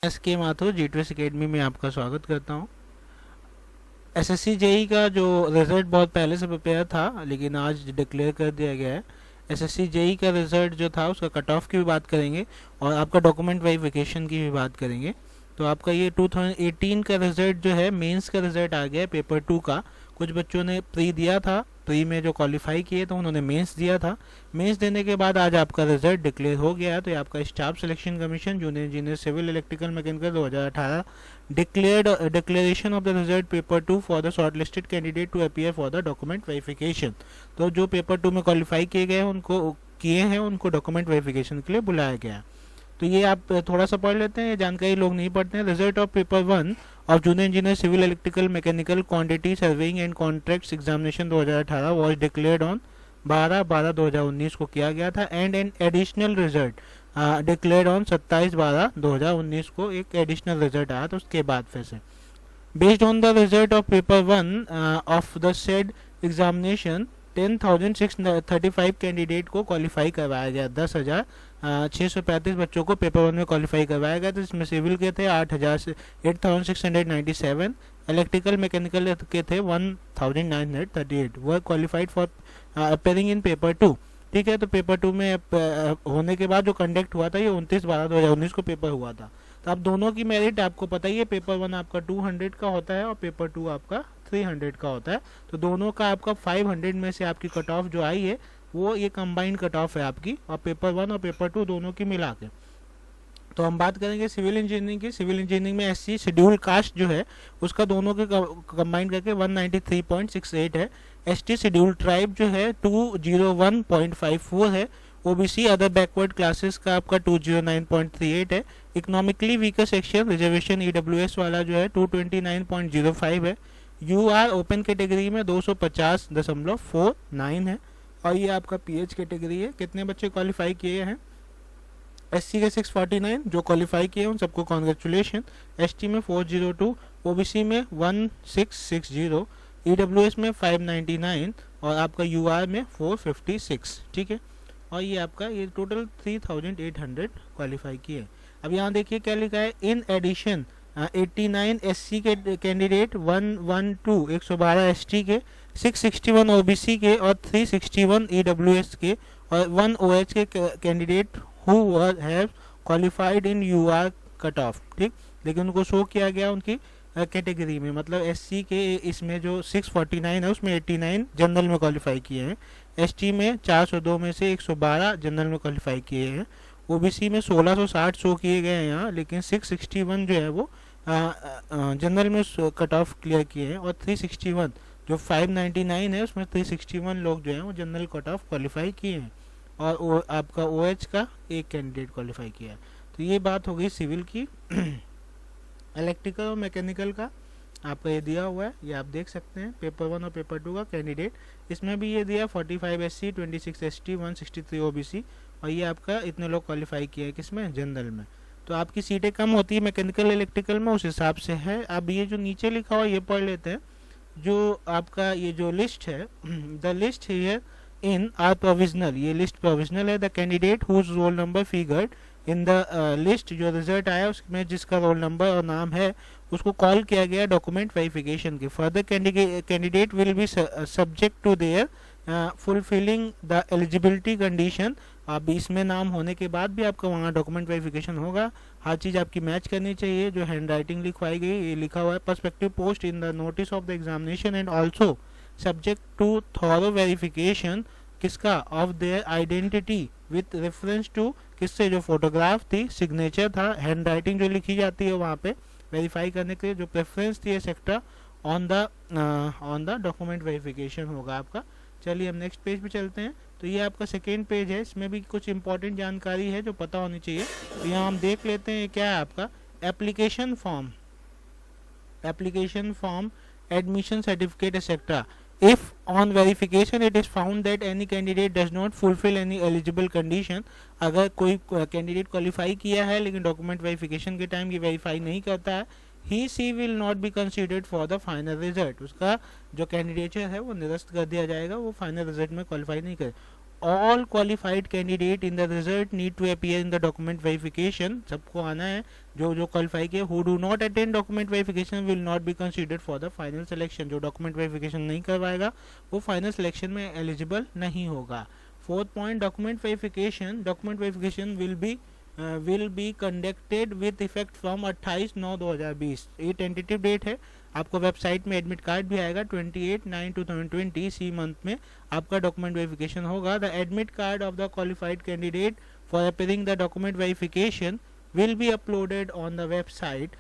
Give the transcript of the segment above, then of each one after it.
S के Mathur जी2एस academy में आपका स्वागत करता हूं। एसएससी जेई का जो रिजल्ट बहुत पहले से प्रिपेयर था, लेकिन आज डिक्लेयर कर दिया गया है। एसएससी जेई का रिजल्ट जो था उसका कट ऑफ की भी बात करेंगे और आपका डॉक्यूमेंट वेरिफिकेशन की भी बात करेंगे। तो आपका ये 2018 का रिजल्ट जो है, मेंस का रिजल्ट आ गया है पेपर 2 का। कुछ बच्चों ने प्री दिया था, प्री में जो क्वालिफाई किए तो उन्होंने मेंस दिया था। मेंस देने के बाद आज आपका रिजल्ट डिक्लेयर हो गया है। तो ये आपका staff selection commission junior engineer civil electrical mechanical 2018 declared declaration of the result paper 2 for the shortlisted candidate to appear for the document verification। तो जो पेपर 2 में क्वालिफाई किए हैं उनको डॉक्यूमेंट वेरिफिकेशन के लिए बुलाया गया। तो ये आप थोड़ा सा पढ़ लेते हैं, ये जानकारी लोग नहीं पढ़ते हैं। Result of paper 1 of junior engineer civil electrical mechanical quantity surveying and contracts examination 2018 was declared on 12/12/2019 को किया गया था and an additional result declared on 27/12/2019 को एक एडिशनल रिजल्ट आया। तो उसके बाद फिर से based on the result of paper 1 of the said examination 10,635 candidate को क्वालिफाई करवाया गया। 10,635 बच्चों को पेपर 1 में क्वालिफाई करवाया गया। तो इसमें सिविल के थे 8,697, इलेक्ट्रिकल मैकेनिकल के थे 1,938 वह qualified for appearing in paper 2। ठीक है, तो पेपर 2 में होने के बाद जो कंडक्ट हुआ था ये 29/12/2019 को पेपर हुआ था। तो अब दोनों की मेरिट आपको पता ही है, पेपर 1 आपका 200 का होता है और पेपर 2 आपका 300 का होता है। तो दोनों का आपका 500 में से आपकी कट ऑफ जो आई है वो ये कंबाइंड कट ऑफ है आपकी, और पेपर 1 और पेपर 2 दोनों की मिला के। तो हम बात करेंगे सिविल इंजीनियरिंग की। सिविल इंजीनियरिंग में एससी शेड्यूल कास्ट जो है उसका दोनों के कंबाइन करके 193.68 है। एसटी शेड्यूल ट्राइब जो है 201.54 है। ओबीसी अदर बैकवर्ड क्लासेस का आपका 209.38 है। Economically weaker section reservation EWS वाला जो है 229.05 है। यूआर ओपन कैटेगरी में 250.49 है। और ये आपका पीएच कैटेगरी है। कितने बच्चे क्वालिफाई किए हैं? एससी के 649 जो क्वालिफाई किए उन सबको कॉन्ग्रेचुलेशन। एसटी में 402, ओबीसी में 1660, ईडब्ल्यूएस में 599 और आपका यूआर में 456। ठीक है, और ये आपका ये टोटल 3800 क्वालिफाई किए। अब यहाँ देखिए क्या लिखा है, इन एडिशन 89 एससी के कैंडिडेट, 112 एसटी के, 661 ओबीसी के और 361 ईडब्ल्यूएस के और 1 ओएच के candidate who have qualified in UR cut off. ठीक, लेकिन उनको शो किया गया उनकी कैटेगरी में, मतलब एससी के इसमें जो 649 है उसमें 89 जनरल में क्वालिफाई किए हैं। एसटी में 402 में से 112 जनरल में क्वालिफाई किए हैं। ओबीसी में 1660 शो किए गए हैं यहाँ, लेकिन 661 जो है वो जनरल में कट ऑफ क्लियर किए हैं, और 361 जो 599 है उसमें 361 लोग जो हैं वो जनरल कट ऑफ क्वालिफाई किए हैं, और आपका ओएच का एक कैंडिडेट क्वालिफाई किया। तो ये बात हो गई सिविल की। इलेक्ट्रिकल और मैकेनिकल का आपका ये दिया हुआ है, ये आप देख सकते हैं पेपर 1 और पेपर 2 का कैंडिडेट। इसमें भी ये दिया 45 एससी, 26 एसटी, 163 ओबीसी, और ये आपका इतने लोग क्वालिफाई किए हैं किसमें? जनरल में। तो आपकी सीटें कम होती है मैकेनिकल इलेक्ट्रिकल में, उस हिसाब से है। अब ये जो नीचे लिखा हुआ ये पढ़ लेते हैं। जो आपका ये जो लिस्ट है, the list herein are provisional, ये लिस्ट प्रोविजनल है। The candidate whose roll number figured in the list, जो रिजल्ट आया उसमें जिसका रोल नंबर और नाम है उसको कॉल किया गया डॉक्यूमेंट वेरिफिकेशन के। Further candidate will be subject to their fulfilling the eligibility condition. अब इसमें नाम होने के बाद भी आपका वहाँ डॉक्यूमेंट वेरिफिकेशन होगा। हर चीज़ आपकी मैच करनी चाहिए। जो हैंड राइटिंग लिखवाई गई, ये लिखा हुआ है perspective post in the notice of the examination and also subject to thorough verification किसका? Of their identity with reference to किससे? जो फोटोग्राफ थी, सिग्नेचर था, हैंड राइटिंग जो लिखी जाती है वहाँ पे वेरीफाई करने के लिए, जो प्रेफरेंस थी etcetera on the document verification होगा आपका। चलिए हम नेक्स्ट पेज पे चलते हैं। तो ये आपका सेकेंड पेज है, इसमें भी कुछ इंपॉर्टेंट जानकारी है जो पता होनी चाहिए। तो यहाँ हम देख लेते हैं क्या है आपका application form, admission certificate etcetera. If on verification it is found that any candidate does not fulfill any eligible condition, अगर कोई कैंडिडेट क्वालिफाई किया है लेकिन डॉक्यूमेंट वेरिफिकेशन के टाइम ये वेरीफाई नहीं करता है, he she will not be considered for the final result, उसका जो कैंडिडेचर है वो निरस्त कर दिया जाएगा, वो फाइनल रिजल्ट में क्वालिफाई नहीं करे। All qualified candidate in the result need to appear in the document verification, सबको आना है जो जो क्वालिफाई किए। Who do not attend document verification will not be considered for the final selection, जो डॉक्यूमेंट वेरिफिकेशन नहीं करवाएगा वो फाइनल सिलेक्शन में एलिजिबल नहीं होगा। Fourth point, document verification will be conducted with effect from 28/9/2020। ये टेंटेटिव डेट है, आपको वेबसाइट में एडमिट कार्ड भी आएगा 28/9/2020 इसी मंथ में आपका डॉक्यूमेंट वेरिफिकेशन होगा। The admit card of the qualified candidate for appearing the document verification will be uploaded on the website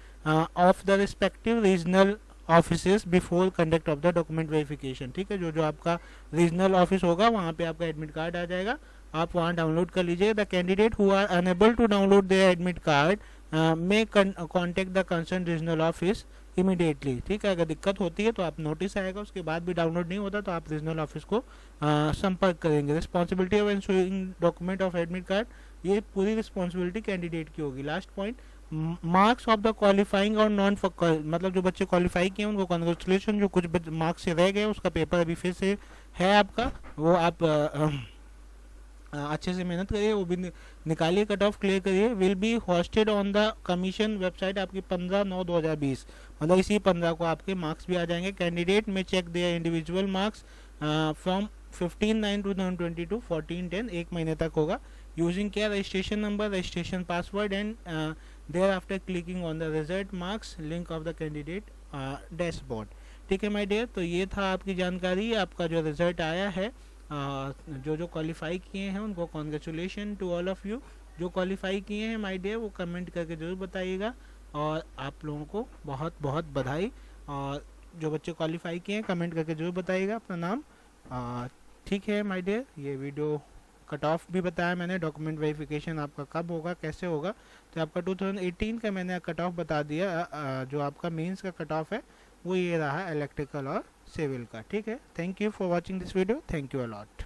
of the respective regional offices before conduct of the document verification। ठीक है, जो जो आपका regional office होगा वहाँ पे आपका admit card आ जाएगा, आप वहाँ डाउनलोड कर लीजिए। The candidate who are unable to download their admit card may contact the concern regional office immediately. ठीक है, अगर दिक्कत होती है तो आप नोटिस आएगा, उसके बाद भी डाउनलोड नहीं होता तो आप रीजनल ऑफिस को संपर्क करेंगे। Responsibility of ensuring document of admit card, ये पूरी रिस्पॉन्सिबिलिटी कैंडिडेट की होगी। Last point, marks of the qualifying और नॉन, मतलब जो बच्चे क्वालिफाई किए उनको कॉन्ग्रेचुलेशन, जो कुछ मार्क्स से रह गए उसका पेपर अभी फिर से है आपका, वो आप अच्छे से मेहनत करिए, वो भी निकालिए, कट ऑफ क्लियर करिए। Will be hosted on the commission website आपकी 15/9/2020, मतलब इसी 15 को आपके मार्क्स भी आ जाएंगे। Candidate may check their individual marks from 15/9/2020 to 14/10, एक महीने तक होगा। यूजिंग क्या, registration number, registration password and their after clicking on the result marks link of the candidate dashboard. ठीक है माय डियर, तो ये था आपकी जानकारी। आपका जो रिजल्ट आया है, जो जो क्वालिफाई किए हैं उनको congratulation to all of you. जो क्वालिफाई किए हैं माय डियर वो कमेंट करके ज़रूर बताइएगा, और आप लोगों को बहुत बहुत बधाई। और जो बच्चे क्वालिफाई किए हैं कमेंट करके ज़रूर बताइएगा अपना नाम। ठीक है माय डियर, ये वीडियो कट ऑफ भी बताया मैंने, डॉक्यूमेंट वेरिफिकेशन आपका कब होगा कैसे होगा, तो आपका 2018 का मैंने कट ऑफ बता दिया। जो आपका मेंस का कट ऑफ है वो ये रहा इलेक्ट्रिकल और सिविल का। ठीक है, thank you for watching this video, thank you a lot.